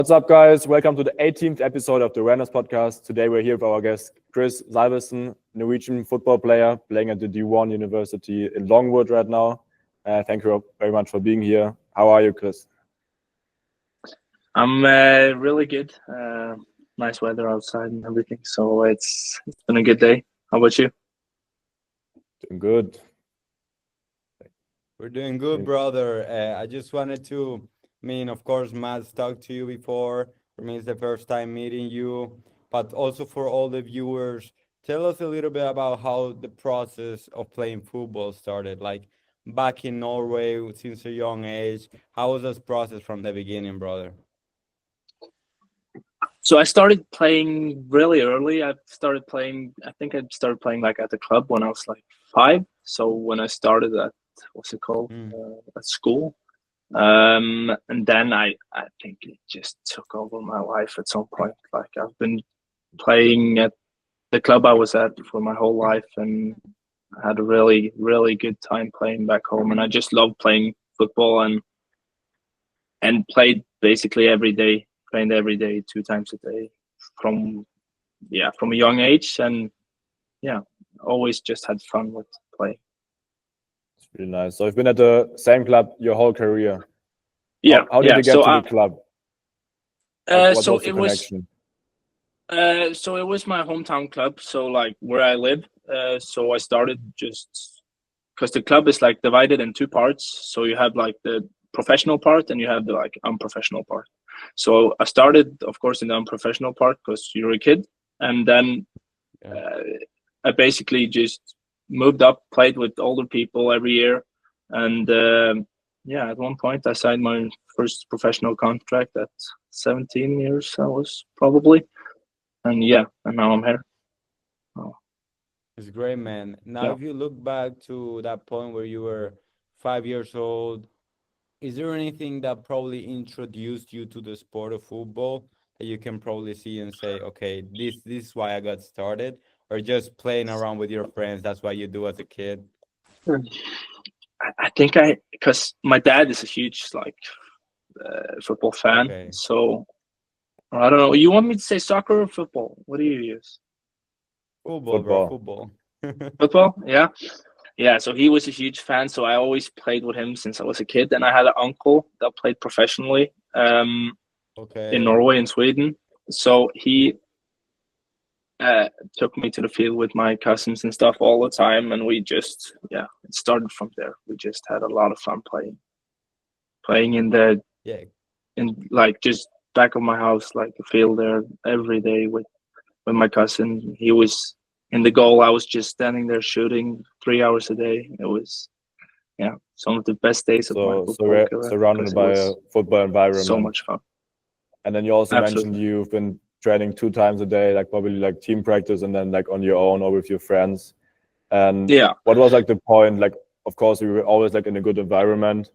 What's up, guys? Welcome to the 18th episode of the Awarenezzz podcast. Today we're here with our guest, Chris Salvesen, Norwegian football player playing at the D1 University in Longwood right now. Thank you very much for being here. How are you, Chris? I'm really good. Nice weather outside and everything, so it's been a good day. How about you? Doing good. We're doing good, brother. I just wanted to, of course, Matt's talked to you before. For me, it's the first time meeting you, but also for all the viewers, tell us a little bit about how the process of playing football started. Like back in Norway, since a young age, how was this process from the beginning, brother? So I started playing really early. I started playing like at the club when I was like 5. So when I started at at school. And then I think it just took over my life at some point. Like I've been playing at the club I was at for my whole life, and I had a really, really good time playing back home. And I just love playing football and played basically every day, trained every day, 2 times a day from a young age. And always just had fun with playing. Really nice. So you've been at the same club your whole career. Yeah. How did you get to the club? What so was the it connection? so it was my hometown club. So like where I live. So I started just because the club is like divided in 2 parts. So you have like the professional part and you have the like unprofessional part. So I started, of course, in the unprofessional part because you're a kid, and then I basically just moved up, played with older people every year, and at one point I signed my first professional contract at 17 years. I was probably, and now I'm here. Oh. It's great, man. Now, if you look back to that point where you were 5 years old, is there anything that probably introduced you to the sport of football that you can probably see and say, okay, this is why I got started? Or just playing around with your friends, that's what you do as a kid? I think because my dad is a huge football fan. Okay. So I don't know. You want me to say soccer or football? What do you use? Football, bro. Football. Football? Yeah. So he was a huge fan. So I always played with him since I was a kid. And I had an uncle that played professionally in Norway and Sweden. So he took me to the field with my cousins and stuff all the time, and we just it started from there. We just had a lot of fun playing in like just back of my house, like a field there every day with my cousin. He was in the goal, I was just standing there shooting 3 hours a day. It was some of the best days of my football career. Surrounded by a football environment. So much fun. And then you also mentioned you've been training 2 times a day, like probably like team practice and then like on your own or with your friends. And what was like the point? Like, of course, we were always like in a good environment,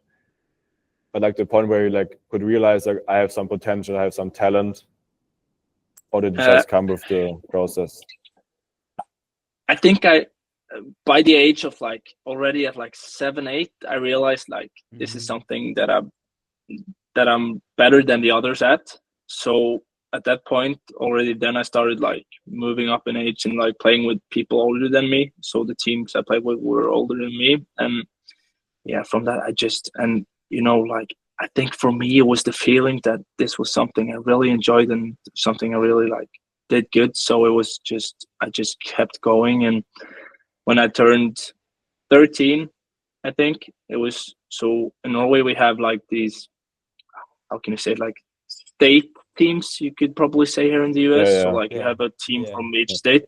but like the point where you like could realize like I have some potential, I have some talent, or did it just come with the process? I think by the age of like already at like 7, 8, I realized like this is something that I'm better than the others at. So at that point already, then I started like moving up in age and like playing with people older than me. So the teams I played with were older than me, and from that I think for me it was the feeling that this was something I really enjoyed and something I really like did good. So it was I just kept going, and when I turned 13, I think it was, so in Norway we have like these, how can you say, like state teams, you could probably say, here in the US. So like you have a team from each state.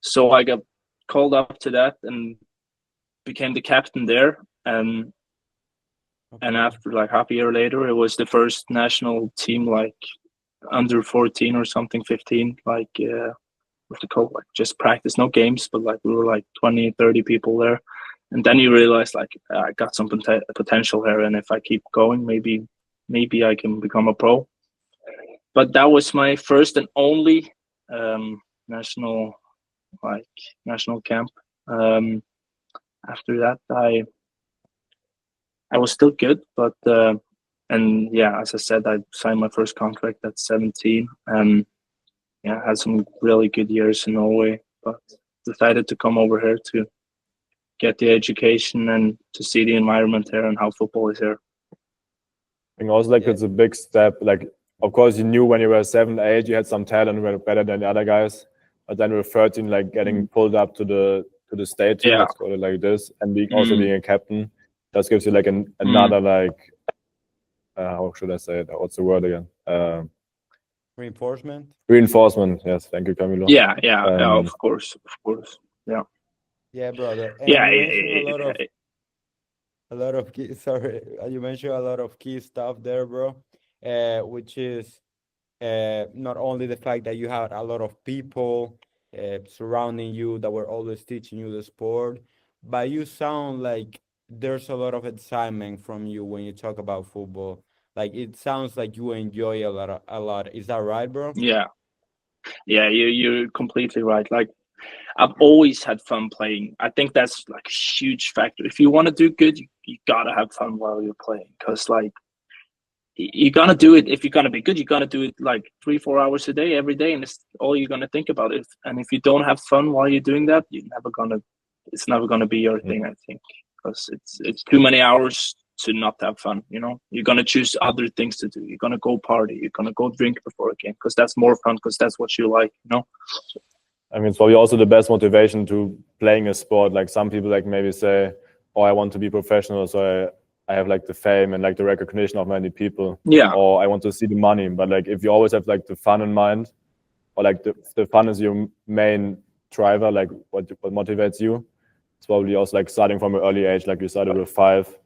So I got called up to that and became the captain there. And after like half a year later, it was the first national team, like under 14 or something, 15, like what's it called, like just practice, no games, but like we were like 20, 30 people there. And then you realize like I got some potential here, and if I keep going, maybe I can become a pro. But that was my first and only national camp. After that, I was still good, but And yeah, as I said, I signed my first contract at 17. Yeah, had some really good years in Norway, but decided to come over here to get the education and to see the environment here and how football is here. I think also like it's a big step. Like, of course, you knew when you were 7, 8, you had some talent, were better than the other guys. But then with 13, like getting pulled up to the state team, let's call it like this, and also being a captain, just gives you like another like how should I say it? What's the word again? Reinforcement. Reinforcement. Yes, thank you, Camilo. Yeah, of course, yeah. Yeah, brother. And yeah, you mentioned a lot of key, sorry, you mentioned a lot of key stuff there, bro. Which is not only the fact that you had a lot of people surrounding you that were always teaching you the sport, but you sound like there's a lot of excitement from you when you talk about football. Like it sounds like you enjoy a lot. Is that right, bro? Yeah, you're completely right. Like I've always had fun playing. I think that's like a huge factor. If you want to do good, you gotta have fun while you're playing, because like you're gonna do it. If you're gonna be good, you're gonna do it like 3-4 hours a day, every day, and it's all you're gonna think about. And if you don't have fun while you're doing that, it's never gonna be your thing. I think, because it's too many hours to not have fun. You know, you're gonna choose other things to do. You're gonna go party. You're gonna go drink before a game, because that's more fun. Because that's what you like. You know. I mean, it's probably also the best motivation to playing a sport. Like some people like maybe say, "Oh, I want to be professional, so I have like the fame and like the recognition of many people." Yeah. Or I want to see the money. But like if you always have like the fun in mind, or like the fun is your main driver, like what motivates you, it's probably also like starting from an early age, like you started with 5,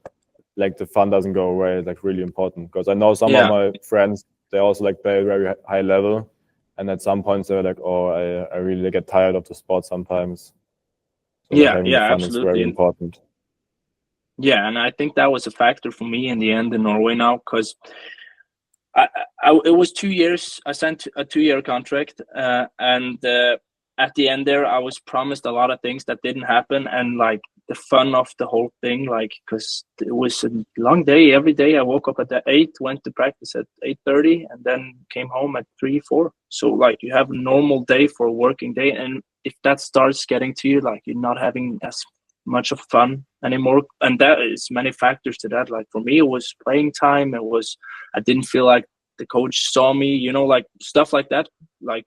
like the fun doesn't go away. It's like really important, because I know some of my friends, they also like play very high level, and at some points they're like, oh, I really get tired of the sport sometimes. So having fun absolutely. is very important. Yeah, and I think that was a factor for me in the end in Norway now, because it was 2 years. I signed a 2-year contract, and at the end there, I was promised a lot of things that didn't happen, and like the fun of the whole thing, like because it was a long day every day. I woke up at 8, went to practice at 8:30, and then came home at 3, 4. So like you have a normal day for a working day, and if that starts getting to you, like you're not having as much of fun anymore, and that is many factors to that. Like for me, it was playing time. I didn't feel like the coach saw me, you know, like stuff like that, like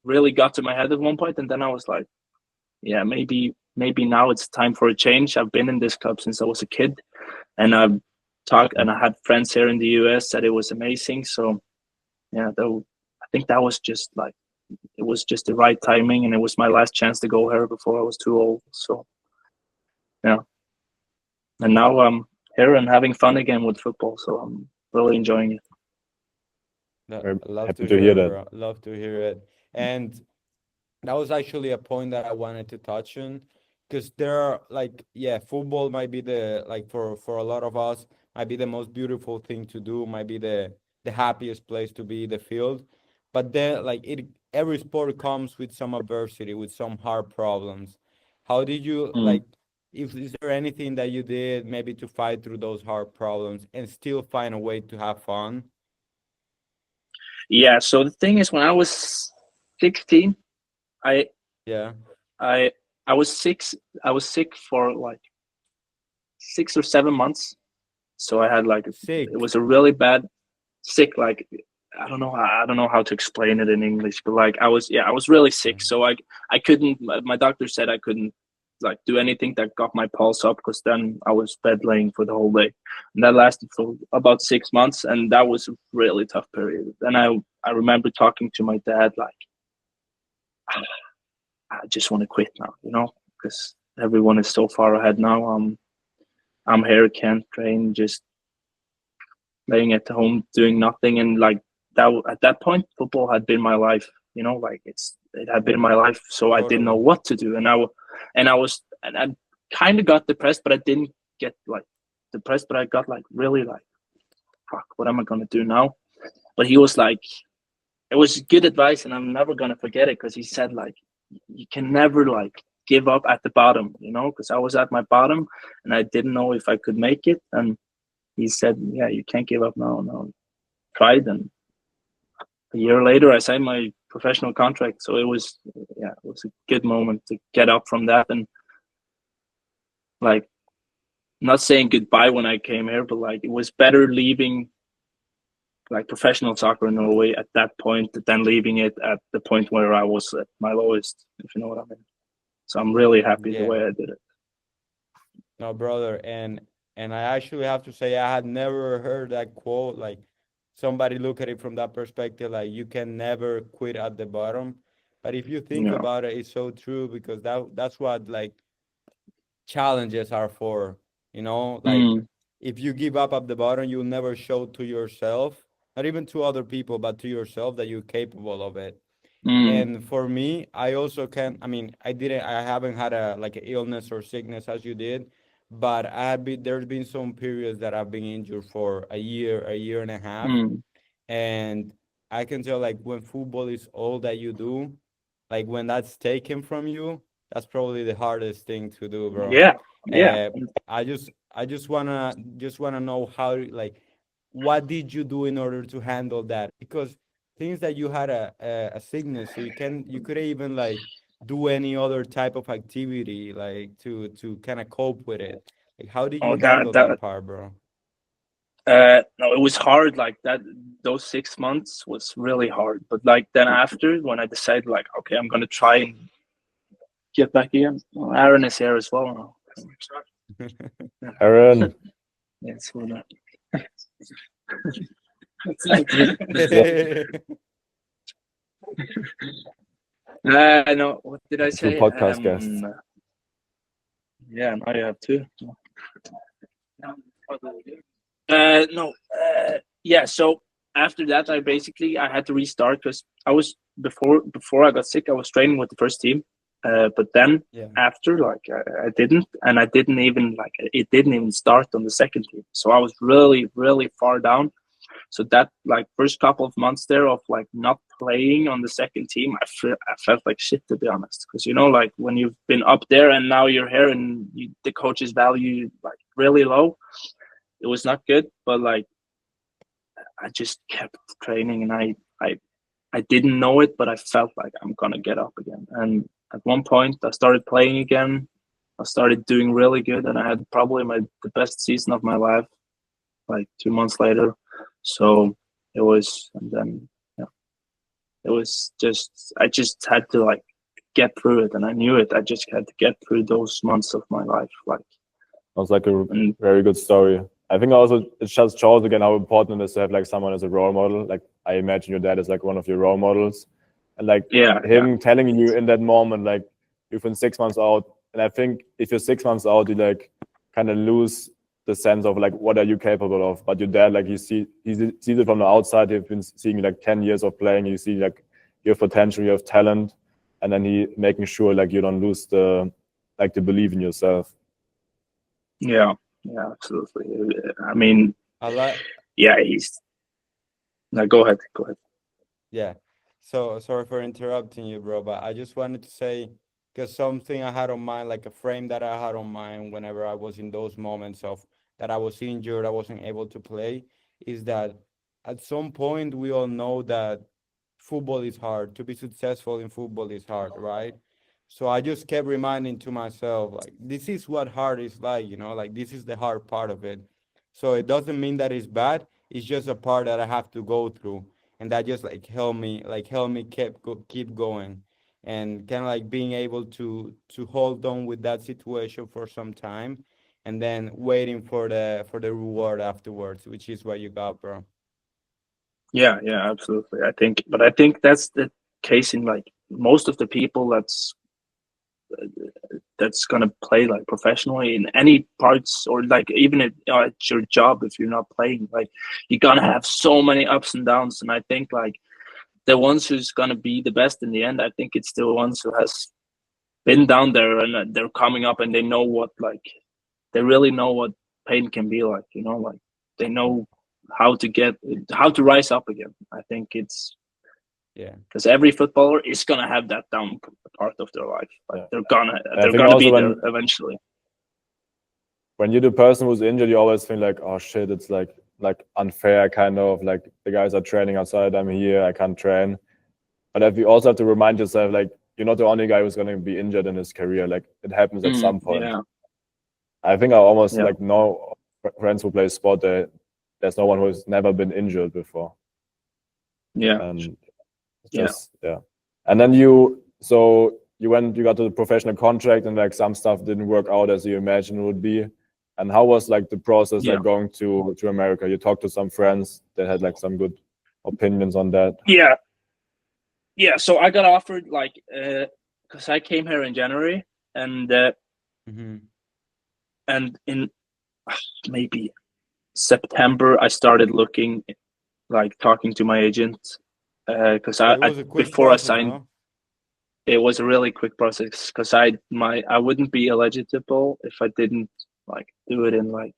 really got to my head at one point. And then I was like, yeah, maybe now it's time for a change. I've been in this club since I was a kid, and I've talked, and I had friends here in the US said it was amazing. So yeah, I think that was just like, it was just the right timing, and it was my last chance to go here before I was too old. So yeah, and now I'm here and having fun again with football, so I'm really enjoying it. Love to hear that, bro. Love to hear it. And that was actually a point that I wanted to touch on, because there are like, yeah, football might be the, like for a lot of us, might be the most beautiful thing to do, might be the happiest place to be, the field. But then like every sport comes with some adversity, with some hard problems. How did you like, is there anything that you did maybe to fight through those hard problems and still find a way to have fun? Yeah, so the thing is, when I was 16, I was sick for like 6 or 7 months. So I had like it was a really bad sick, like I don't know how to explain it in English, but like I was really sick. So I couldn't, my doctor said I couldn't like do anything that got my pulse up, because then I was bedlaying for the whole day, and that lasted for about 6 months, and that was a really tough period. And I remember talking to my dad like, I just want to quit now, you know, because everyone is so far ahead now. I'm here, can't train, just laying at home doing nothing. And like that, at that point, football had been my life, you know, like it had been my life. So I didn't know what to do, and I kind of got depressed, but I didn't get like depressed, but I got like really like, fuck, what am I gonna do now? But he was like, it was good advice, and I'm never gonna forget it, because he said like, you can never like give up at the bottom, you know, because I was at my bottom and I didn't know if I could make it. And he said, yeah, you can't give up now. No, tried, and a year later I signed my professional contract. So it was a good moment to get up from that, and like, not saying goodbye when I came here, but like, it was better leaving like professional soccer in Norway at that point than leaving it at the point where I was at my lowest, if you know what I mean. So I'm really happy the way I did it. No, brother, and I actually have to say I had never heard that quote. Like, somebody look at it from that perspective, like you can never quit at the bottom. But if you think about it, it's so true, because that's what like challenges are for. You know, like if you give up at the bottom, you'll never show to yourself, not even to other people, but to yourself, that you're capable of it. And for me, I also can, I mean, I haven't had a like an illness or sickness as you did, but there's been some periods that I've been injured for a year and a half. And I can tell, like, when football is all that you do, like when that's taken from you, that's probably the hardest thing to do, bro. Yeah. I just wanna know how, like, what did you do in order to handle that? Because things that you had a sickness, so you couldn't even like do any other type of activity, like to kind of cope with it. Like, how did you handle that part, bro? No, it was hard. Like that, those 6 months was really hard. But like then after, when I decided, like, okay, I'm gonna try and get back again. Well, Aaron is here as well now. Aaron. Yes, hold on. No, what did I say? Podcast guests. Yeah, now you have two. Yeah. So after that, I had to restart, because I was before I got sick, I was training with the first team. But then after, like, I didn't, and I didn't even like it didn't even start on the second team. So I was really, really far down. So that, like, first couple of months there of like not playing on the second team, I felt like shit, to be honest, because, you know, like when you've been up there and now you're here and the coaches value like really low, it was not good. But like, I just kept training, and I didn't know it, but I felt like I'm gonna get up again. And at one point, I started playing again. I started doing really good, and I had probably the best season of my life, like 2 months later. So it was, and then it was just, I just had to like get through it, and I knew it. I just had to get through those months of my life. Like, it was like a very good story. I think also it just shows again how important it is to have like someone as a role model. Like, I imagine your dad is like one of your role models, and like him telling you in that moment, like, you've been 6 months out. And I think if you're 6 months out, you like kind of lose the sense of like, what are you capable of? But your dad, like, he sees it from the outside. He's been seeing like 10 years of playing. You see like you have potential, you have talent, and then he making sure like you don't lose the belief in yourself. Yeah, absolutely. I mean, he's. No, go ahead. Yeah. So sorry for interrupting you, bro, but I just wanted to say, because something I had on mind, like a frame that I had on mind whenever I was in those moments of that I was injured, I wasn't able to play, is that at some point we all know that football is hard. To be successful in football is hard, right? So I just kept reminding to myself, like, this is what hard is like, you know, like this is the hard part of it. So it doesn't mean that it's bad. It's just a part that I have to go through. And that just like help me keep going, and kind of like being able to hold on with that situation for some time, and then waiting for the reward afterwards, which is what you got, bro. Yeah, absolutely. I think that's the case in like most of the people that's gonna play like professionally in any parts, or like even at your job. If you're not playing, like, you're gonna have so many ups and downs. And I think like the ones who's gonna be the best in the end, I think it's the ones who has been down there, and they're coming up, and they know what, like, they really know what pain can be like, you know, like they know how to rise up again. I think it's because every footballer is gonna have that down part of their life. Like, they're gonna be there eventually. when you're the person who's injured, you always think like, oh shit, it's like unfair, kind of like the guys are training outside, I'm here, I can't train. But if you also have to remind yourself, like, you're not the only guy who's going to be injured in his career. Like, it happens at some point. Yeah. I think I almost like know friends who play sport, there's no one who's never been injured before. Yeah. And just and then you got to the professional contract, and like some stuff didn't work out as you imagined it would be. And how was like the process like going to America? You talked to some friends that had like some good opinions on that. Yeah, so I got offered like because I came here in January, and and in maybe September I started looking, like talking to my agent, because before I signed, huh? It was a really quick process because I wouldn't be eligible if I didn't like do it in like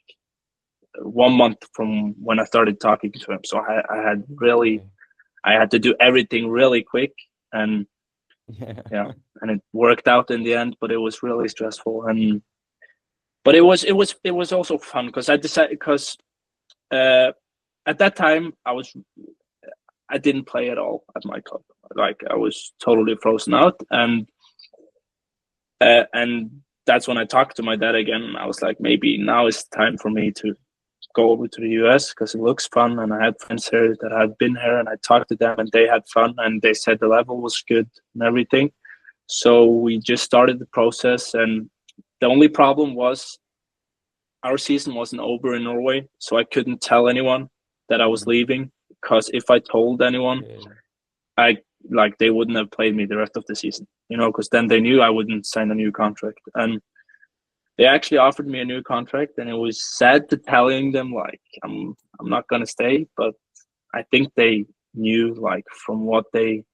1 month from when I started talking to him. So I had to do everything really quick, and and it worked out in the end, but it was really stressful. But it was also fun because I decided, because at that time I didn't play at all at my club. Like, I was totally frozen out, and that's when I talked to my dad again. And I was like, maybe now is the time for me to go over to the US because it looks fun, and I had friends here that had been here, and I talked to them and they had fun, and they said the level was good and everything. So we just started the process, and the only problem was our season wasn't over in Norway, so I couldn't tell anyone that I was leaving, because if I told anyone, they wouldn't have played me the rest of the season, because then they knew I wouldn't sign a new contract. And they actually offered me a new contract, and it was sad to telling them like I'm not gonna stay, but I think they knew, like, from what they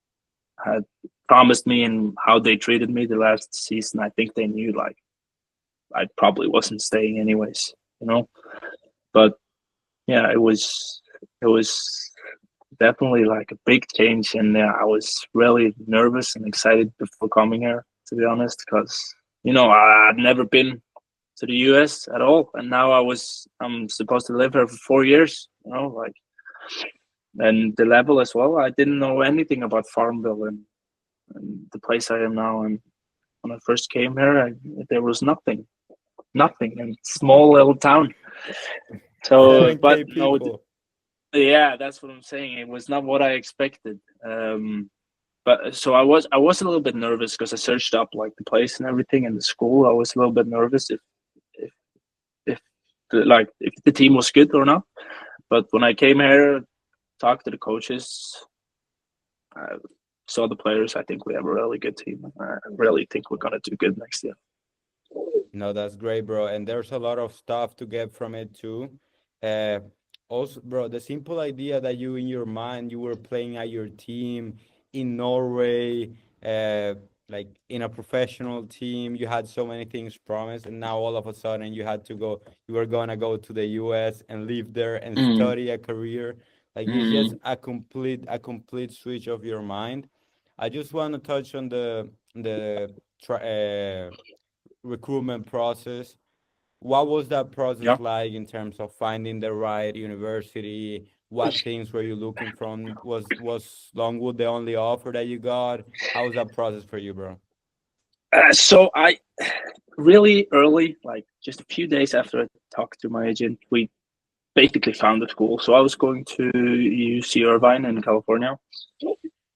had promised me and how they treated me the last season, I think they knew like I probably wasn't staying anyways, But yeah, it was definitely like a big change, and I was really nervous and excited before coming here, to be honest, because I'd never been to the US at all, and now I'm supposed to live here for 4 years, and the level as well. I didn't know anything about Farmville and the place I am now, and when I first came here, there was nothing, and small little town. So, but no, yeah, that's what I'm saying. It was not what I expected. But so I was a little bit nervous because I searched up like the place and everything and the school. I was a little bit nervous if the team was good or not. But when I came here, talked to the coaches, saw the players, I think we have a really good team. I really think we're gonna do good next year. No, that's great, bro. And there's a lot of stuff to get from it too. Also, bro, the simple idea that you in your mind you were playing at your team in Norway, like in a professional team, you had so many things promised, and now all of a sudden you were gonna go to the US and live there and study a career. Like it's just a complete switch of your mind. I just want to touch on the recruitment process. What was that process like in terms of finding the right university? What things were you looking from? Was Longwood the only offer that you got? How was that process for you, bro? So I really early, like just a few days after I talked to my agent, we basically found a school. So I was going to UC Irvine in California.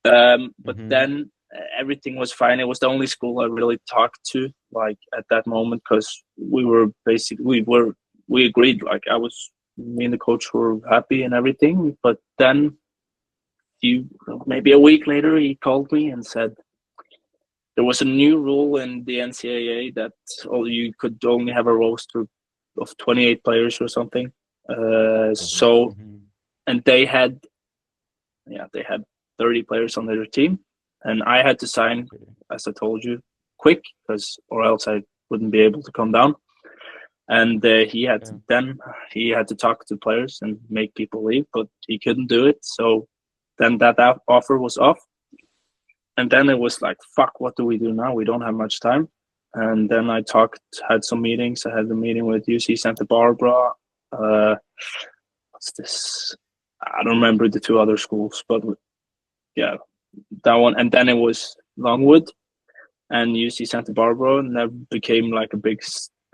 But then everything was fine. It was the only school I really talked to, like at that moment, because we agreed. Like me and the coach were happy and everything. But then maybe a week later, he called me and said there was a new rule in the NCAA that you could only have a roster of 28 players or something. And they had 30 players on their team, and I had to sign, as I told you, quick, or else I wouldn't be able to come down. And he had to talk to players and make people leave, but he couldn't do it. So then that offer was off, and then it was like, fuck, what do we do now? We don't have much time. and then I had some meetings. I had a meeting with UC Santa Barbara. What's this? I don't remember the two other schools, but yeah, that one. And then it was Longwood and UC Santa Barbara, and that became like a big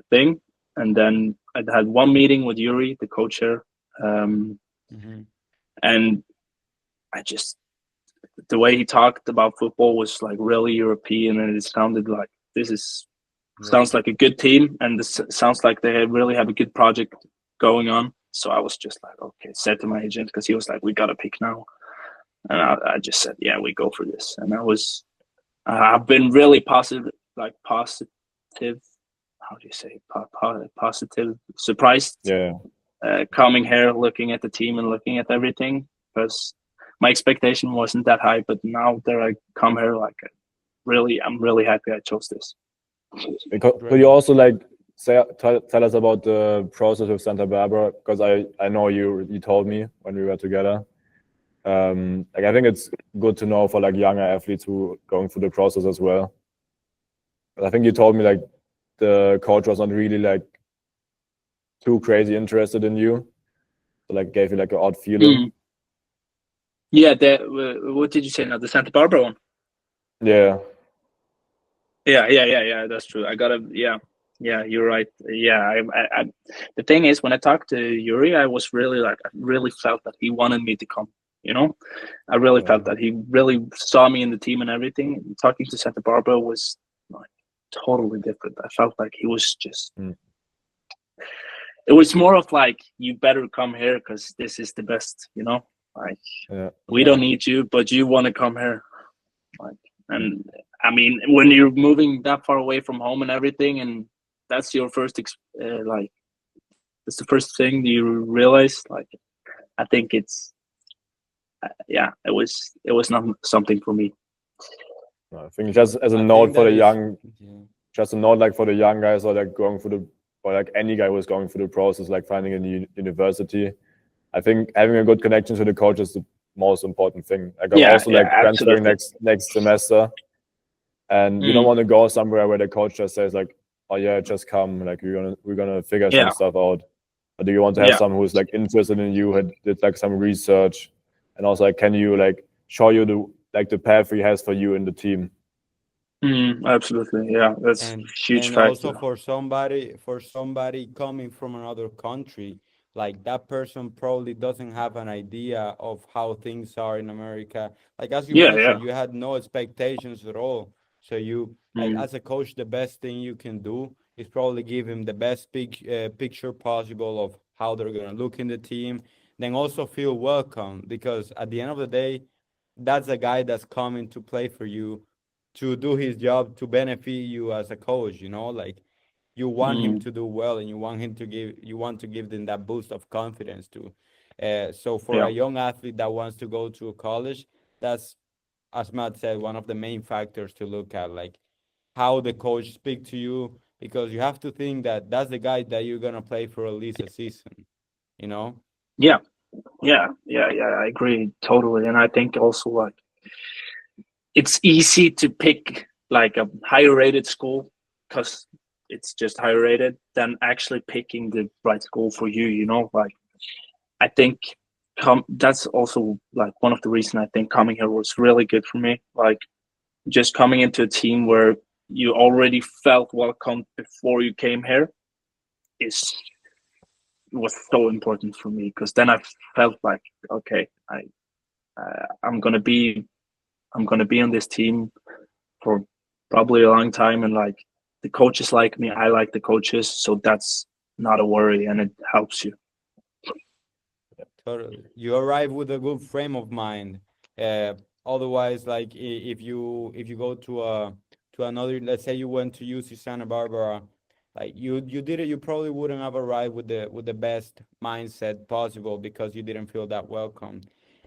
thing. And then I had one meeting with Yuri, the co-chair, and I just, the way he talked about football was like really European, and it sounded like sounds like a good team, and this sounds like they really have a good project going on. So I was just like, okay, said to my agent, because he was like, we gotta pick now, and I just said, yeah, we go for this. And I've been really positive. How do you say positive? Surprised. Yeah. Coming here, looking at the team and looking at everything, because my expectation wasn't that high. But now that I come here, like, I'm really happy I chose this. Could you also like tell us about the process with Santa Barbara? Because I know you told me when we were together. Like, I think it's good to know for like younger athletes who going through the process as well. But I think you told me like the coach was not really like too crazy interested in you, so like gave you like an odd feeling. Yeah, what did you say now? The Santa Barbara one? Yeah. Yeah. That's true. Yeah, you're right. Yeah, I the thing is, when I talked to Yuri, I really felt that he wanted me to come. You know, I really felt that he really saw me in the team and everything. Talking to Santa Barbara was like totally different. I felt like he was just. It was more of like, you better come here because this is the best. You know, like we don't need you, but you want to come here. Like, and I mean, when you're moving that far away from home and everything, and that's your first like, it's the first thing you realize. Like, I think it's. It was not something for me. I think just as a note for the young, just a note like for the young guys, or like going through or like any guy who's going through the process, like finding a new university. I think having a good connection to the coach is the most important thing. Like, I'm also like transferring next semester, and you don't want to go somewhere where the coach just says like, oh yeah, just come, like we're gonna figure some stuff out. But do you want to have someone who's like interested in you, had did like some research, and also like, can you like show you the path he has for you in the team? Absolutely, yeah, that's a huge factor. Also for somebody coming from another country, like that person probably doesn't have an idea of how things are in America. Like, as you mentioned, you had no expectations at all. So you, like, as a coach, the best thing you can do is probably give him the best picture possible of how they're gonna look in the team. Then also feel welcome, because at the end of the day, that's a guy that's coming to play for you, to do his job, to benefit you as a coach. You know, like, you want him to do well, and you want to give them that boost of confidence too. So for a young athlete that wants to go to a college, that's, as Matt said, one of the main factors to look at, like how the coach speak to you, because you have to think that that's the guy that you're gonna play for at least a season. You know? Yeah, I agree totally. And I think also, like, it's easy to pick like a higher rated school because it's just higher rated, than actually picking the right school for you. You know, like, I think that's also like one of the reasons I think coming here was really good for me. Like, just coming into a team where you already felt welcome before you came here was so important for me, because then I felt like, okay, I'm gonna be on this team for probably a long time, and like, the coaches like me, I like the coaches, so that's not a worry, and it helps you. Totally. You arrive with a good frame of mind. Otherwise, like, if you go to another, let's say you went to UC Santa Barbara, like you did it, you probably wouldn't have arrived with the best mindset possible, because you didn't feel that welcome.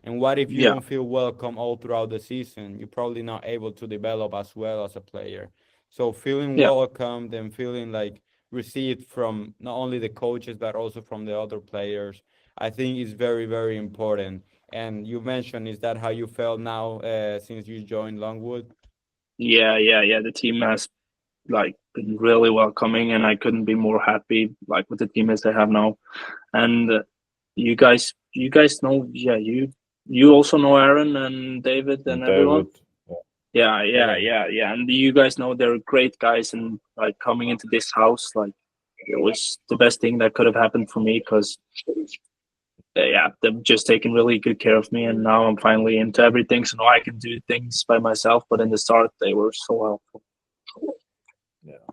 And what if you don't feel welcome all throughout the season? You're probably not able to develop as well as a player. So feeling welcomed and feeling like received from not only the coaches but also from the other players, I think is very, very important. And you mentioned, is that how you felt now since you joined Longwood? Yeah. The team has like been really welcoming, and I couldn't be more happy like with the team as I have now. And you guys know, yeah, you also know Aaron and David and everyone. Yeah. And you guys know they're great guys, and like coming into this house, like it was the best thing that could have happened for me, because they've just taken really good care of me, and now I'm finally into everything, so now I can do things by myself. But in the start, they were so helpful. Yeah,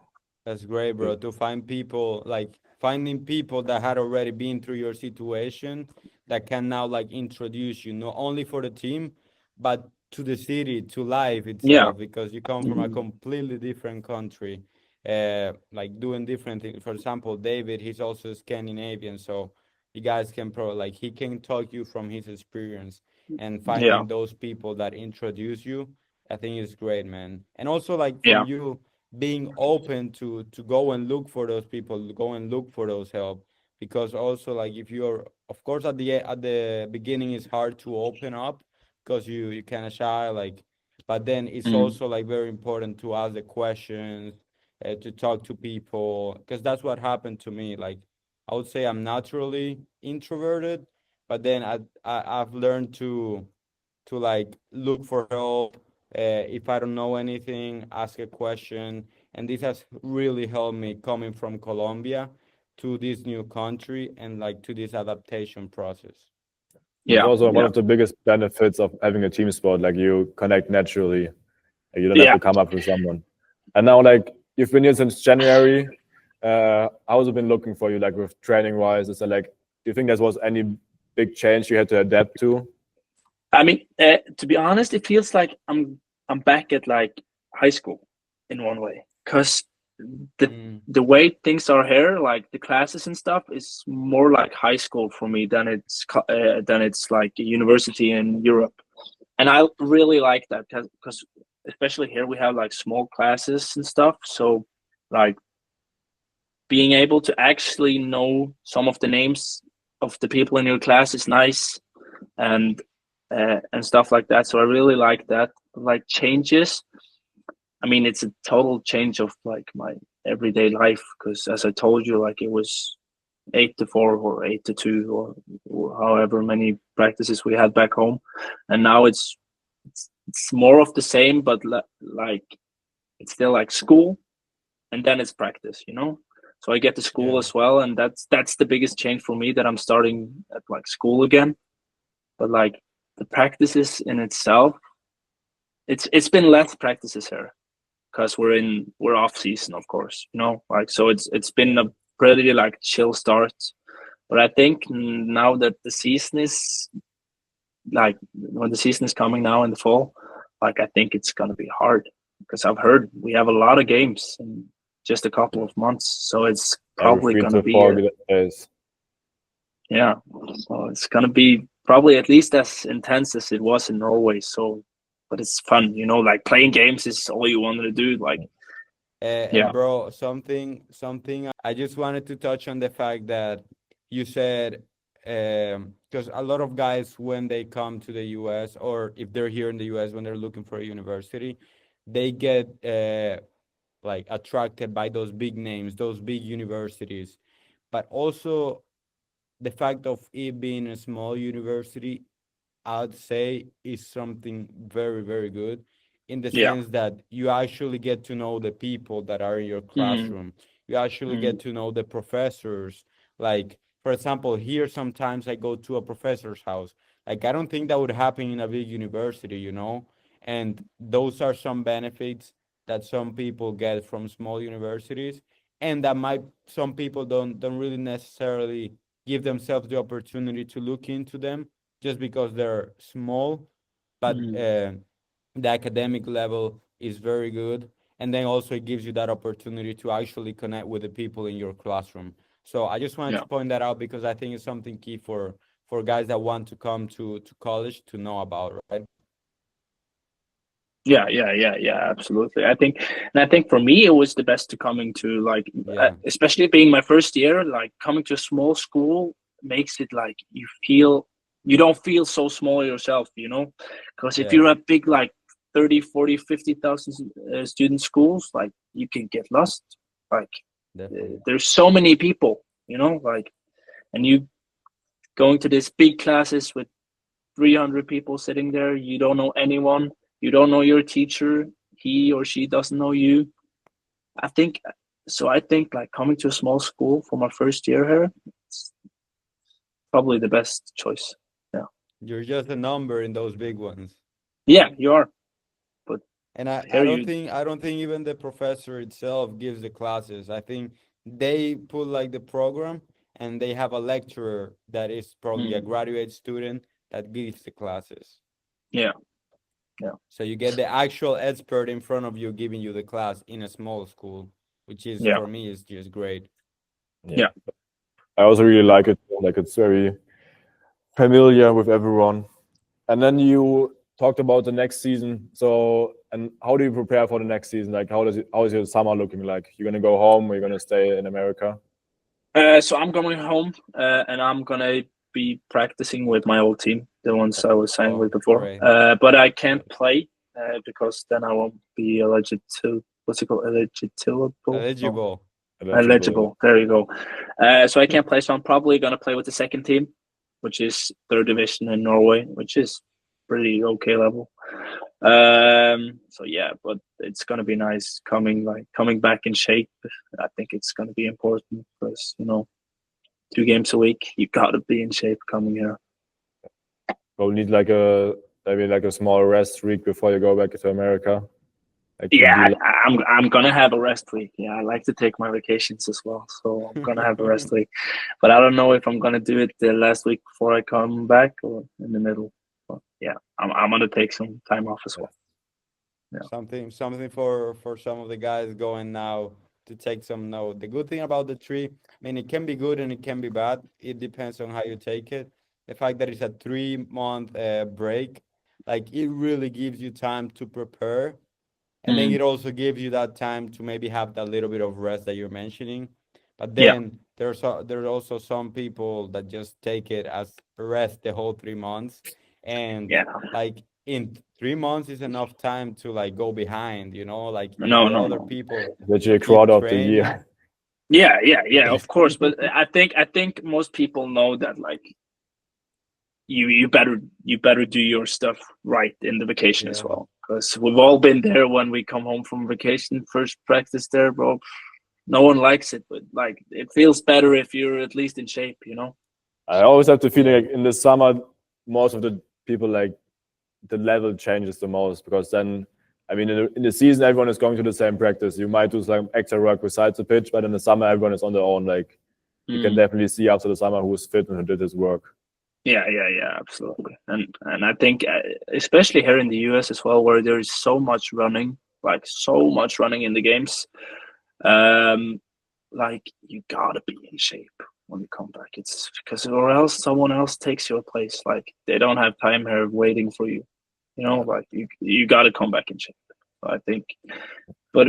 that's great, bro. To find people, like finding people that had already been through your situation that can now like introduce you not only for the team, but to the city, to life itself, because you come from a completely different country, like doing different things. For example, David, he's also Scandinavian, so you guys can like he can talk you from his experience, and finding those people that introduce you, I think is great, man. And also like from you being open to go and look for those people, go and look for those help, because also like if you're, of course, at the beginning it's hard to open up because you kind of shy, like, but then it's also like very important to ask the questions, to talk to people, because that's what happened to me. Like I would say I'm naturally introverted, but then I've learned to like look for help. If I don't know anything, ask a question, and this has really helped me coming from Colombia to this new country and like to this adaptation process. It's also one of the biggest benefits of having a team sport. Like you connect naturally. Like, you don't have to come up with someone. And now, like you've been here since January. How's it been looking for you, like with training wise? Is there like, do you think there was any big change you had to adapt to? I mean, to be honest, it feels like I'm back at like high school in one way, because the way things are here, like the classes and stuff, is more like high school for me than it's like a university in Europe, and I really like that because especially here we have like small classes and stuff, so like being able to actually know some of the names of the people in your class is nice, and stuff like that. So I really like that. Like changes, I mean, it's a total change of like my everyday life, because as I told you, like it was 8 to 4 or 8 to 2 or however many practices we had back home, and now it's more of the same, but like it's still like school, and then it's practice, you know. So I get to school as well, and that's the biggest change for me, that I'm starting at like school again. But like the practices in itself, it's been less practices here because we're off season, of course, you know, like, so it's been a pretty like chill start. But I think now that the season is like, when the season is coming now in the fall, like I think it's gonna be hard, because I've heard we have a lot of games in just a couple of months, so it's probably gonna be so it's gonna be probably at least as intense as it was in Norway. So, but it's fun, you know, like playing games is all you wanted to do. Like, and bro, something I just wanted to touch on the fact that you said, because a lot of guys, when they come to the US, or if they're here in the US, when they're looking for a university, they get like attracted by those big names, those big universities, but also the fact of it being a small university, I'd say, is something very, very good, in the sense that you actually get to know the people that are in your classroom. You actually get to know the professors. Like, for example, here sometimes I go to a professor's house. Like, I don't think that would happen in a big university, you know? And those are some benefits that some people get from small universities, and that some people don't really necessarily give themselves the opportunity to look into them, just because they're small, but the academic level is very good. And then also it gives you that opportunity to actually connect with the people in your classroom. So I just wanted to point that out, because I think it's something key for guys that want to come to college to know about, right? Yeah, absolutely. I think for me, it was the best to coming to like, especially being my first year, like coming to a small school makes it like you don't feel so small yourself, you know, because if you're a big like 30, 40, 50,000 student schools, like you can get lost. Like there's so many people, you know, like, and you going to these big classes with 300 people sitting there, you don't know anyone, you don't know your teacher, he or she doesn't know you. I think like coming to a small school for my first year here, it's probably the best choice. Yeah. You're just a number in those big ones. Yeah, you are. But I don't think even the professor itself gives the classes. I think they put like the program and they have a lecturer that is probably a graduate student that gives the classes. Yeah. So you get the actual expert in front of you giving you the class in a small school, which is for me is just great. Yeah. I also really like it. Like it's very familiar with everyone. And then you talked about the next season. So, and how do you prepare for the next season? Like, how is your summer looking like? You're gonna go home, or you're gonna stay in America? So I'm going home, and I'm gonna be practicing with my old team, the ones I was saying with before. But I can't play because then I won't be eligible to eligible. There you go. So I can't play. So I'm probably gonna play with the second team, which is third division in Norway, which is pretty okay level. So yeah, but it's gonna be nice coming back in shape. I think it's gonna be important because 2 games a week, you gotta be in shape coming here. We'll need maybe a small rest week before you go back to America. I'm gonna have a rest week. Yeah, I like to take my vacations as well, so I'm gonna have a rest week. But I don't know if I'm gonna do it the last week before I come back or in the middle. But yeah, I'm gonna take some time off as well. Yeah. Something for some of the guys going now to take some note. The good thing about the tree, I mean, it can be good and it can be bad. It depends on how you take it. The fact that it's a 3-month break, like it really gives you time to prepare. And then it also gives you that time to maybe have that little bit of rest that you're mentioning. But then there's also some people that just take it as rest the whole 3 months. And like in 3 months is enough time to like go behind, like other people. That you're a quarter of the year. Yeah, of course. But I think most people know that like you better do your stuff right in the vacation as well. Because we've all been there when we come home from vacation, first practice there, bro. No one likes it, but like it feels better if you're at least in shape, I always have the feeling like in the summer, most of the people like the level changes the most because then, I mean, in the season, everyone is going to the same practice. You might do some extra work besides the pitch, but in the summer, everyone is on their own. Like you can definitely see after the summer who's fit and who did his work. Yeah, absolutely. And I think especially here in the US as well, where there is so much running in the games, like you gotta be in shape when you come back. It's because or else someone else takes your place. Like they don't have time here waiting for you. Like you gotta come back in shape. I think, but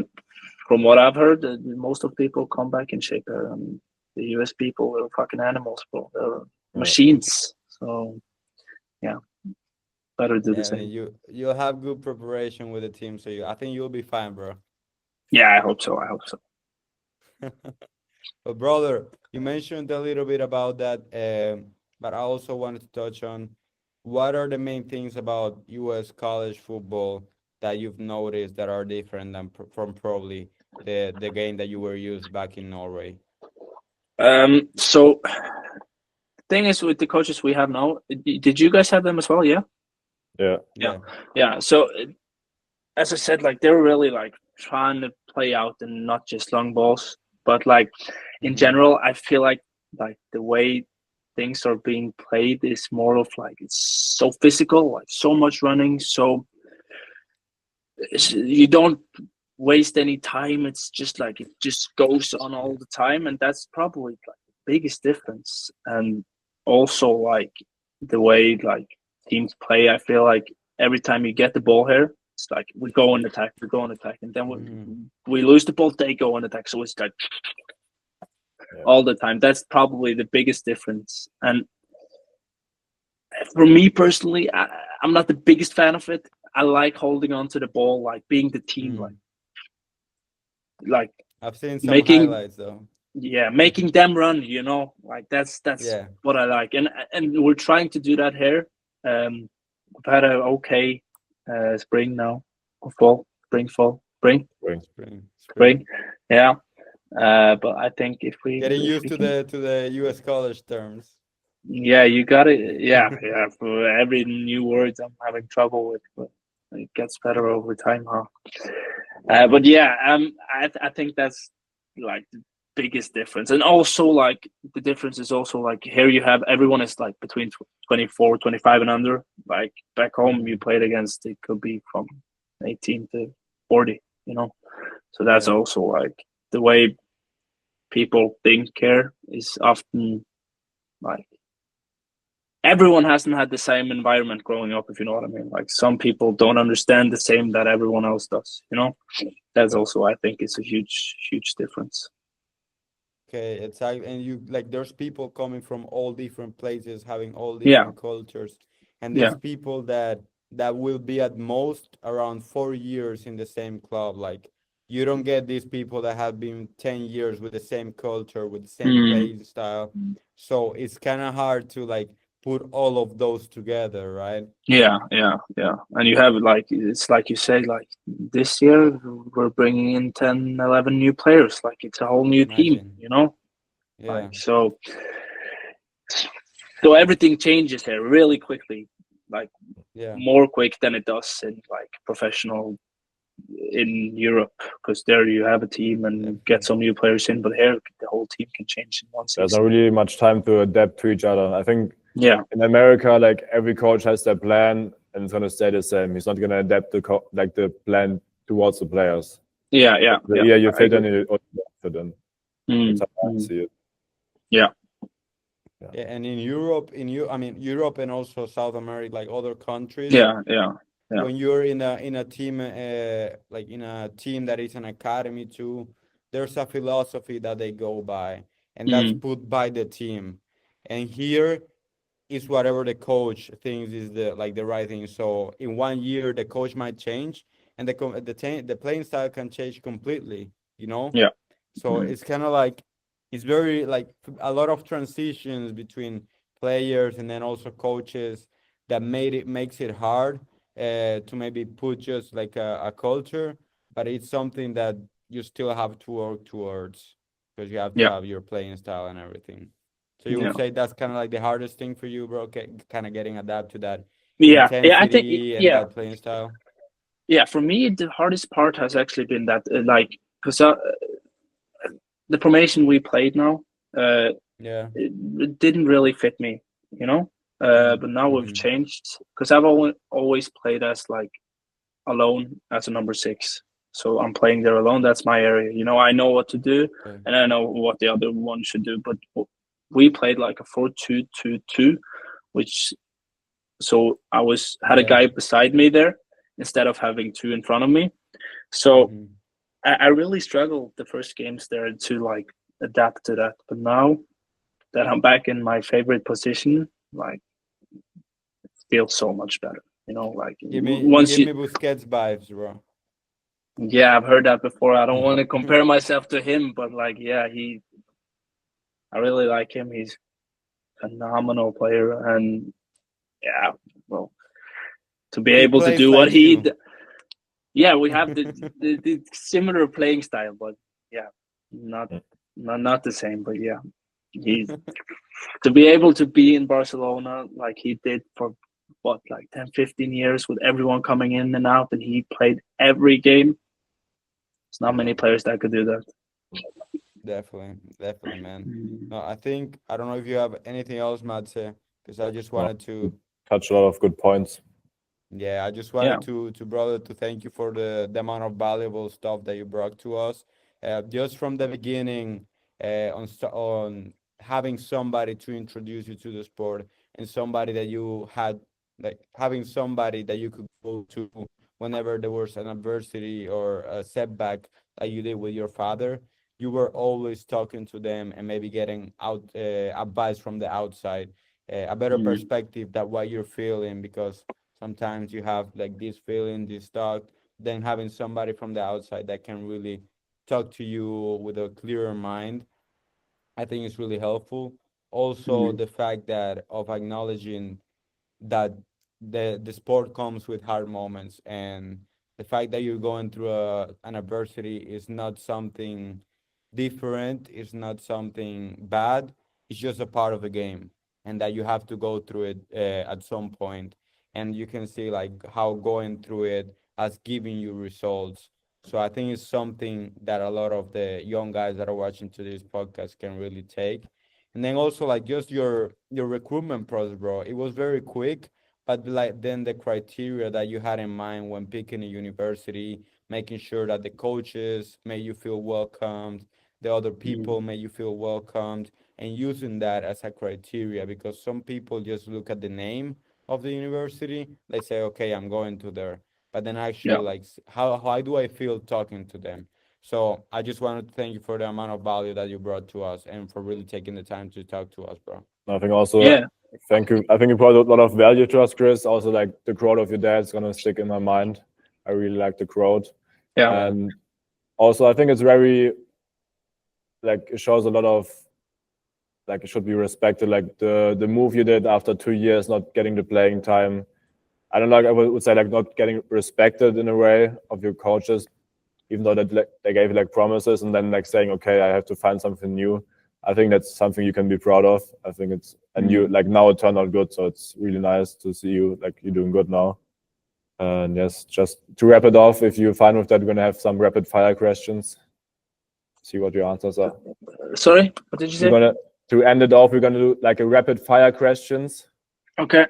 from what I've heard, most of people come back in shape here. I mean, the US people are fucking animals, bro. They're machines. So, yeah, better do the same. You'll have good preparation with the team, so I think you'll be fine, bro. Yeah, I hope so. But brother, you mentioned a little bit about that, but I also wanted to touch on what are the main things about U.S. college football that you've noticed that are different than from probably the game that you were used back in Norway. So thing is with the coaches we have now, did you guys have them as well? Yeah. So as I said, like they're really like trying to play out and not just long balls, but like in general, I feel like the way things are being played is more of like it's so physical, like so much running, so you don't waste any time. It's just like it just goes on all the time, and that's probably like the biggest difference. And also like the way like teams play, I feel like every time you get the ball here, it's like we go and attack, and then we lose the ball, they go and attack. So it's like all the time. That's probably the biggest difference. And for me personally, I'm not the biggest fan of it. I like holding on to the ball, like being the team, like I've seen some making highlights though. making them run, you know, like that's Yeah. what I like, and we're trying to do that here. We've had a okay spring now, or fall, spring, yeah. But I think if we getting used to the US college terms. Yeah, you got it. Yeah, yeah. For every new words I'm having trouble with, but it gets better over time, huh? But yeah, I think that's like the biggest difference, and also like the difference is also like here you have everyone is like between 24, 25 and under. Like back home, you played against it could be from 18 to 40, you know. So that's also like the way people think here is often like everyone hasn't had the same environment growing up, if you know what I mean. Like some people don't understand the same that everyone else does, you know. That's also, I think, it's a huge difference. Okay, it's like, and you like there's people coming from all different places, having all different cultures, and there's people that will be at most around 4 years in the same club. Like you don't get these people that have been 10 years with the same culture, with the same play style. So it's kind of hard to like put all of those together, right? Yeah. And you have like, it's like you say, like this year we're bringing in 10, 11 new players. Like it's a whole new team, you know? Yeah. Like, so everything changes here really quickly, like more quick than it does in like professional in Europe, because there you have a team and get some new players in, but here the whole team can change in one season. There's not really much time to adapt to each other. I think in America, like every coach has their plan and it's gonna stay the same. He's not gonna adapt the plan towards the players. Yeah, you fit in, you fit in. That's how I see it. Yeah, and in Europe, I mean Europe and also South America, like other countries. Yeah. When you're in a team, like in a team that is an academy too, there's a philosophy that they go by, and that's put by the team. And here is whatever the coach thinks is the right thing. So in 1 year, the coach might change, and the playing style can change completely. You know. Yeah. So it's kind of like it's very like a lot of transitions between players and then also coaches that makes it hard to maybe put just like a culture, but it's something that you still have to work towards because you have to have your playing style and everything. So you would say that's kind of like the hardest thing for you, bro, kind of getting adapted to that intensity I think, and that playing style. Yeah, for me, the hardest part has actually been that, like, because the formation we played now, it didn't really fit me, you know. But now we've changed because I've always played as like alone as a number 6. So I'm playing there alone. That's my area. You know, I know what to do and I know what the other one should do. But we played like a 4-2-2-2, which so I had a guy beside me there instead of having 2 in front of me. So I really struggled the first games there to like adapt to that. But now that I'm back in my favorite position, like it feels so much better. You know, like give me Busquets vibes, bro. Yeah, I've heard that before. I don't want to compare myself to him, but like, yeah, I really like him. He's a phenomenal player, and yeah, well, to be able to do what he yeah, we have the similar playing style, but yeah, not the same. But yeah, he's to be able to be in Barcelona like he did for what, like 10, 15 years with everyone coming in and out, and he played every game. There's not many players that could do that. Definitely, man. No, I think I don't know if you have anything else, Mads, because I just wanted to touch a lot of good points. Yeah, I just wanted to brother to thank you for the amount of valuable stuff that you brought to us. Just from the beginning, on having somebody to introduce you to the sport and somebody that you had, like having somebody that you could go to whenever there was an adversity or a setback like you did with your father. You were always talking to them and maybe getting out advice from the outside, a better perspective that what you're feeling, because sometimes you have like this feeling, this thought, then having somebody from the outside that can really talk to you with a clearer mind, I think it's really helpful. Also, the fact that of acknowledging that the sport comes with hard moments, and the fact that you're going through an adversity is not something different, it's not something bad, it's just a part of the game, and that you have to go through it at some point. And you can see like how going through it has given you results. So I think it's something that a lot of the young guys that are watching to this podcast can really take. And then also like just your recruitment process, bro. It was very quick, but like then the criteria that you had in mind when picking a university, making sure that the coaches made you feel welcomed, the other people made you feel welcomed, and using that as a criteria, because some people just look at the name of the university, they say, okay, I'm going to there. But then actually, like, how do I feel talking to them? So I just wanted to thank you for the amount of value that you brought to us and for really taking the time to talk to us, bro. I think also, thank you. I think you brought a lot of value to us, Chris. Also, like the quote of your dad is gonna stick in my mind. I really like the quote. Yeah. And also, I think it's very, like, it shows a lot of, like, it should be respected. Like the move you did after 2 years, not getting the playing time. I don't like, I would say like not getting respected in a way of your coaches, even though that they gave you like promises, and then like saying, okay, I have to find something new. I think that's something you can be proud of. I think it's, and you like now it turned out good. So it's really nice to see you, like you're doing good now. And yes, just to wrap it off, if you're fine with that, we're going to have some rapid fire questions. See what your answers are. Sorry, what did you say? To end it off, we're going to do like a rapid fire questions. Okay.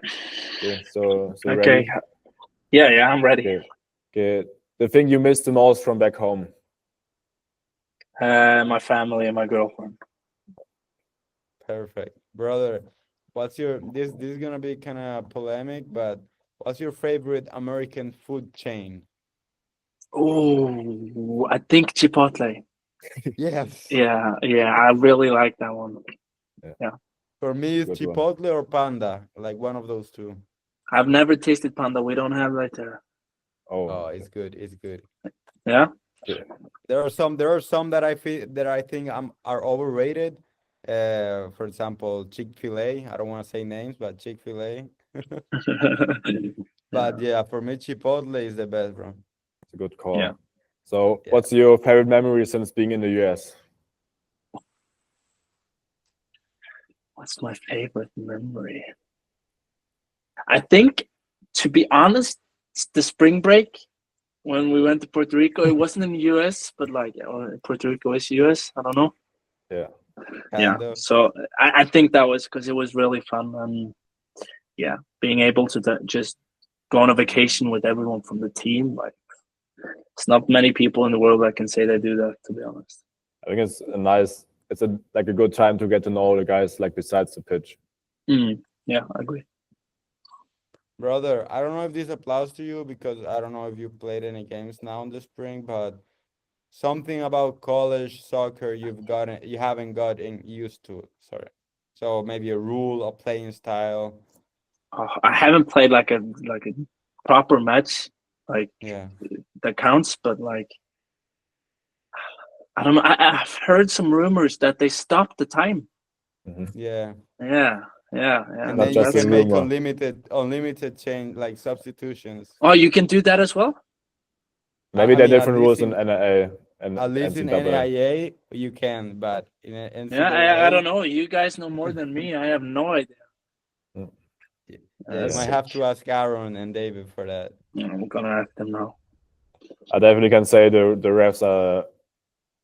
So okay. Ready? Yeah, I'm ready. Okay. The thing you miss the most from back home? My family and my girlfriend. Perfect, brother. What's your this is gonna be kind of polemic, but what's your favorite American food chain? Oh, I think Chipotle. Yes. Yeah, I really like that one. Yeah. For me, it's Chipotle or Panda, like one of those two. I've never tasted Panda. We don't have right there. Oh, it's good. It's good. Yeah. There are some that I think are overrated. For example, Chick-fil-A. I don't want to say names, but Chick-fil-A. But yeah, for me, Chipotle is the best, bro. It's a good call. Yeah. So, what's your favorite memory since being in the US? What's my favorite memory? I think, to be honest, the spring break when we went to Puerto Rico. It wasn't in the US, but like Puerto Rico is US. I don't know. Yeah. Yeah. So I think that was because it was really fun, and yeah, being able to just go on a vacation with everyone from the team. Like, it's not many people in the world that can say they do that, to be honest. I think it's a good time to get to know the guys, like besides the pitch. Yeah, I agree. Brother, I don't know if this applies to you because I don't know if you played any games now in the spring, but something about college soccer you haven't gotten used to. Sorry. So maybe a rule, a playing style. I haven't played like a proper match, like that counts, but like I don't know. I've heard some rumors that they stopped the time. Yeah. And then you can make unlimited change, like substitutions. Oh, you can do that as well? Maybe there are different rules in NAA and at least in NAIA you can, but in NCAA, I don't know. You guys know more than me. I have no idea. Yeah, you might have to ask Aaron and David for that. I'm gonna ask them now. I definitely can say the refs are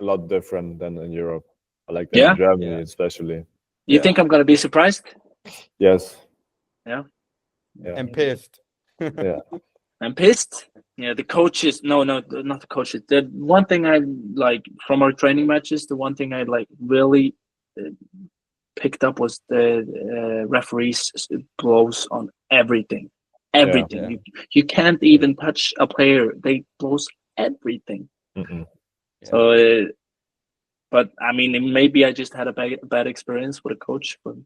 a lot different than in Europe. I like that in Germany, especially. You think I'm gonna be surprised? Yes. Yeah. And pissed. Yeah. I'm pissed. Yeah, the coaches. No, not the coaches. The one thing I like from our training matches, the one thing I like really picked up was the referees blows on everything. Everything. You can't even touch a player. They blows everything. So, but I mean, maybe I just had a bad experience with a coach. But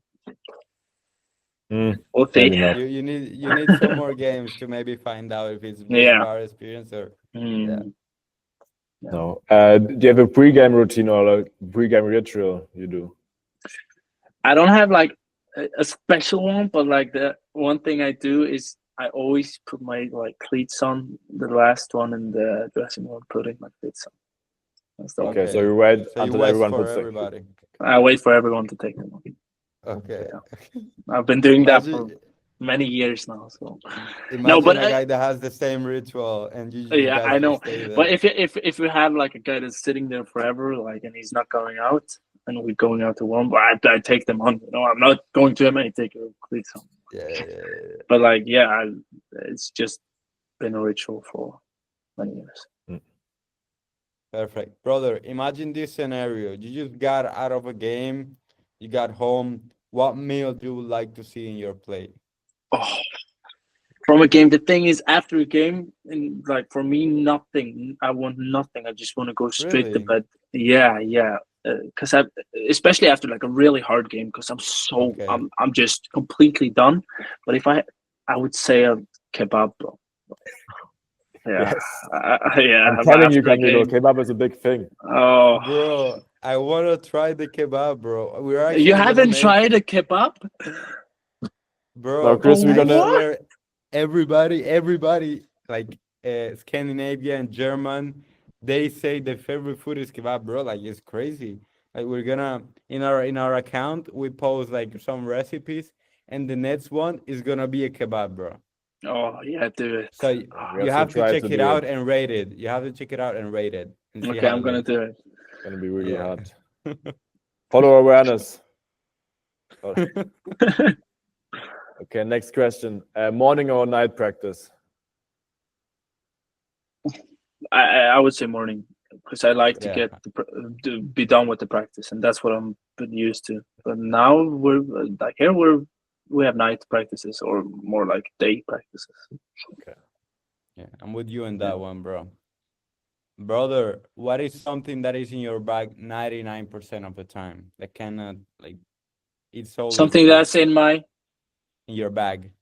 We'll see. You need some more games to maybe find out if it's VR experience or No. Do you have a pre-game routine or a pre-game ritual you do? I don't have like a special one, but like the one thing I do is I always put my like cleats on, the last one in the dressing room, putting my cleats on. That's the okay, so you wait until everyone puts everybody. I wait for everyone to take them on. Okay. I've been doing that for many years now. So no, but a guy that has the same ritual and you just I know. But if you have like a guy that's sitting there forever, like, and he's not going out, and we're going out to one, but I take them on. You know, I'm not going to him and take your cleats on. Yeah. But like, it's just been a ritual for many years. Perfect, brother. Imagine this scenario: you just got out of a game, you got home. What meal do you would like to see in your plate? Oh, from a game. The thing is, after a game, and like for me, nothing. I want nothing. I just want to go straight to bed. Yeah. Because especially after like a really hard game, because I'm just completely done. But if I would say a kebab, bro. Yeah, yes. I'm telling you, Camilo, kebab is a big thing. Oh, bro, I want to try the kebab, bro. You haven't tried a kebab, bro? No, Chris, we're gonna. Swear, everybody, like Scandinavia and German, they say the favorite food is kebab, bro. Like it's crazy. Like we're gonna in our account we post like some recipes, and the next one is gonna be a kebab, bro. Oh yeah, do it. So you have to check it out and rate it. You have to check it out and rate it. Okay, I'm gonna do it. It's gonna be really hard. Follow Awarenezzz. Okay, next question. Morning or night practice? I would say morning, because I like to get to be done with the practice, and that's what I'm been used to. But now we're like here we have night practices, or more like day practices. Okay. Yeah, I'm with you on that one, bro. Brother, what is something that is in your bag 99% of the time? That cannot like it's always something that's in your bag.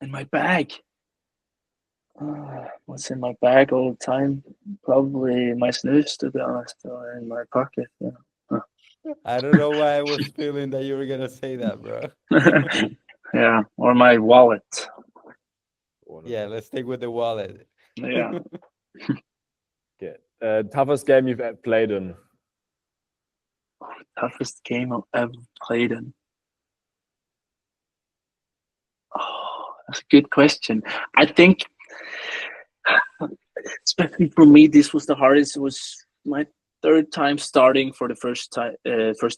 In my bag. What's in my bag all the time? Probably my snooze, to be honest, or in my pocket. Yeah. I don't know why I was feeling that you were gonna say that, bro. Yeah, or my wallet. Yeah, let's stick with the wallet. Yeah. Okay. Toughest game you've played in? Toughest game I've ever played in. Oh, that's a good question. I think, especially for me, this was the hardest. It was my third time starting for the first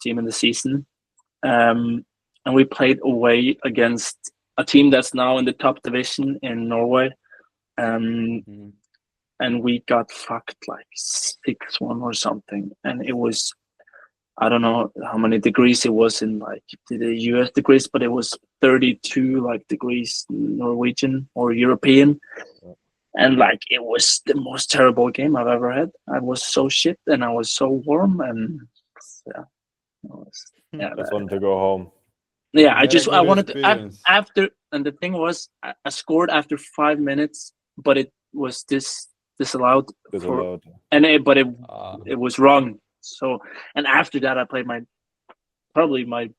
team in the season, and we played away against a team that's now in the top division in Norway, and we got fucked like 6-1 or something, and it was, I don't know how many degrees it was in like the US degrees, but it was 32 like degrees Norwegian or European. And like it was the most terrible game I've ever had. I was so shit and I was so warm, and I just wanted to go home. Yeah, I wanted to after, and the thing was I scored after 5 minutes, but it was disallowed. It was wrong. So, and after that I played probably my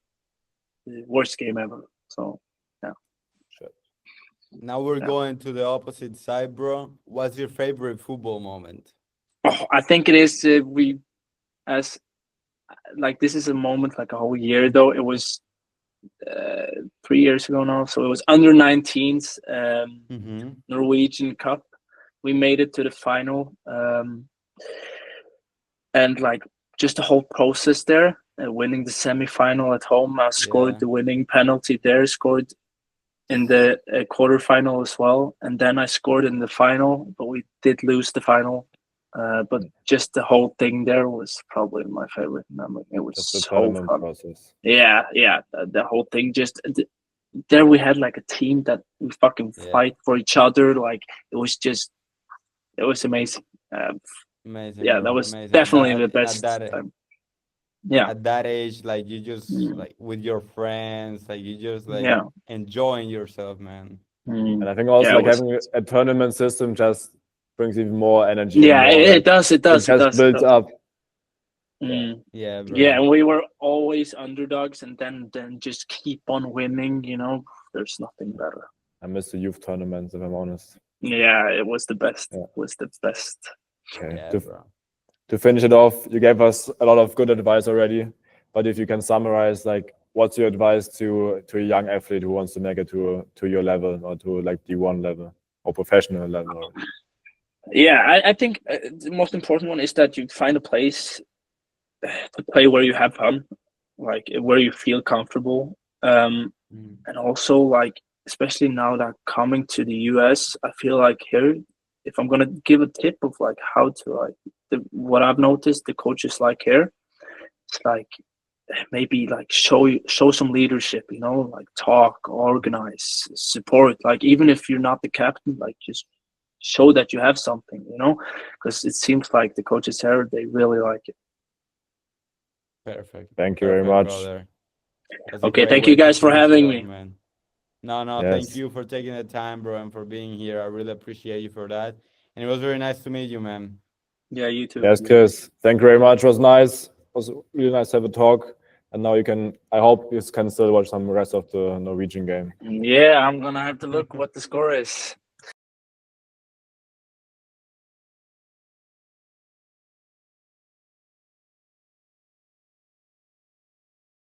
worst game ever. So yeah. Now we're going to the opposite side, bro. What's your favorite football moment? Oh, I think it is this is a moment like a whole year though. It was 3 years ago now, so it was under 19s Norwegian Cup. We made it to the final, and like just the whole process there, winning the semi-final at home. I scored the winning penalty there, scored in the quarterfinal as well, and then I scored in the final, but we did lose the final. But just the whole thing there was probably my favorite memory. It was just so fun. Process. Yeah, the whole thing. Just there, we had like a team that we fucking fight for each other. Like it was amazing. Amazing. Yeah, that was definitely the best time. at that age, like you just like with your friends, like you just like enjoying yourself, man. And I think also like having a tournament system just brings even more energy. Yeah, more, it does. It does. It just builds up. Yeah, bro. Yeah, and we were always underdogs, and then just keep on winning. You know, there's nothing better. I miss the youth tournaments, if I'm honest. Yeah, it was the best. Yeah. It was the best. Okay. Yeah, to finish it off, you gave us a lot of good advice already, but if you can summarize, like, what's your advice to a young athlete who wants to make it to your level, or to like D1 level or professional level? Yeah, I think the most important one is that you find a place to play where you have fun, like where you feel comfortable, and also like, especially now that coming to the US, I feel like here, if I'm gonna give a tip of like how to like what I've noticed the coaches like here, it's like maybe like show some leadership, you know, like talk, organize, support. Like even if you're not the captain, like just show that you have something, you know, because it seems like the coaches here, they really like it. Perfect. Thank you very much. Okay, thank you guys for having me. Man. No, yes. Thank you for taking the time, bro, and for being here. I really appreciate you for that. And it was very nice to meet you, man. Yeah, you too. Yes, Chris. Thank you very much. It was nice. It was really nice to have a talk. And now you can, I hope you can still watch some rest of the Norwegian game. Yeah, I'm going to have to look what the score is.